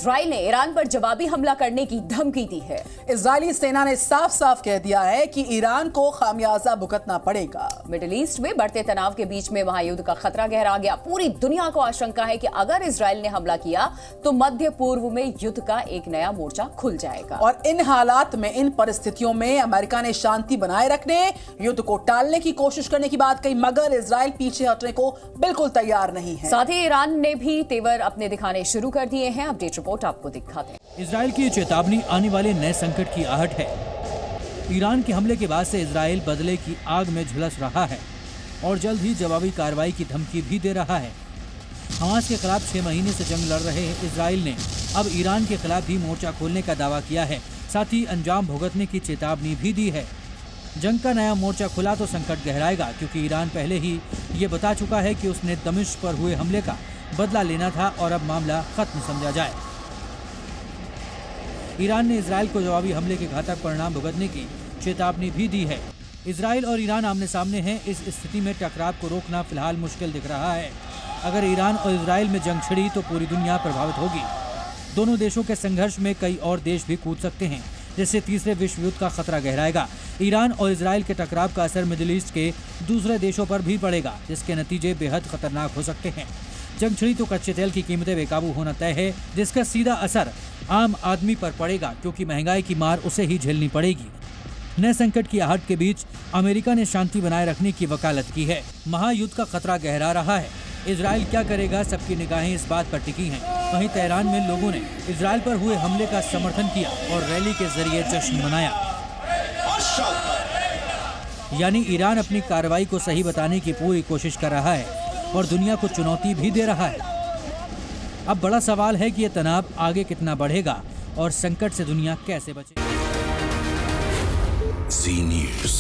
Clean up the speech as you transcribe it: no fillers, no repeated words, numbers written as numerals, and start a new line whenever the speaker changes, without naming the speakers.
Israel ने Iran पर जवाबी हमला करने की धमकी दी है।
इजरायली सेना ने साफ साफ कह दिया है कि ईरान को खामियाजा भुगतना पड़ेगा।
मिडिल ईस्ट में बढ़ते तनाव के बीच में वहां युद्ध का खतरा गहरा गया। पूरी दुनिया को आशंका है कि अगर इजराइल ने हमला किया तो मध्य पूर्व में युद्ध का एक नया मोर्चा खुल जाएगा।
और इन हालात में, इन परिस्थितियों में अमेरिका ने शांति बनाए रखने, युद्ध को टालने की कोशिश करने की बात कही, मगर इजराइल पीछे हटने को बिल्कुल तैयार नहीं है।
साथ ही ईरान ने भी तेवर अपने दिखाने शुरू कर दिए हैं। अपडेट रिपोर्ट आपको दिखाते हैं।
इजराइल की चेतावनी आने वाले नए संकट की आहट है। ईरान के हमले के बाद से इजराइल बदले की आग में झुलस रहा है और जल्द ही जवाबी कार्रवाई की धमकी भी दे रहा है। हमास के खिलाफ 6 महीने से जंग लड़ रहे इजराइल ने अब ईरान के खिलाफ भी मोर्चा खोलने का दावा किया है। साथ ही अंजाम भुगतने की चेतावनी भी दी है। जंग का नया मोर्चा खुला तो संकट गहराएगा, क्योंकि ईरान पहले ही ये बता चुका है कि उसने दमिश्क पर हुए हमले का बदला लेना था और अब मामला खत्म समझा जाए। ईरान ने इजराइल को जवाबी हमले के घातक परिणाम भुगतने की चेतावनी भी दी है। इजराइल और ईरान आमने सामने हैं। इस स्थिति में टकराव को रोकना फिलहाल मुश्किल दिख रहा है। अगर ईरान और इजराइल में जंग छिड़ी तो पूरी दुनिया प्रभावित होगी। दोनों देशों के संघर्ष में कई और देश भी कूद सकते हैं, जिससे तीसरे विश्व युद्ध का खतरा गहराएगा। ईरान और इजराइल के टकराव का असर मिडिल ईस्ट के दूसरे देशों पर भी पड़ेगा, जिसके नतीजे बेहद खतरनाक हो सकते हैं। जंग छिड़ी तो कच्चे तेल की कीमतें बेकाबू होना तय है, जिसका सीधा असर आम आदमी पर पड़ेगा, क्योंकि महंगाई की मार उसे ही झेलनी पड़ेगी। नए संकट की आहट के बीच अमेरिका ने शांति बनाए रखने की वकालत की है। महायुद्ध का खतरा गहरा रहा है। इजराइल क्या करेगा, सबकी निगाहें इस बात पर टिकी हैं। वहीं तेहरान में लोगों ने इजराइल पर हुए हमले का समर्थन किया और रैली के जरिए जश्न मनाया। यानी ईरान अपनी कार्रवाई को सही बताने की पूरी कोशिश कर रहा है और दुनिया को चुनौती भी दे रहा है। अब बड़ा सवाल है कि यह तनाव आगे कितना बढ़ेगा और संकट से दुनिया कैसे बचेगी।
Zee News।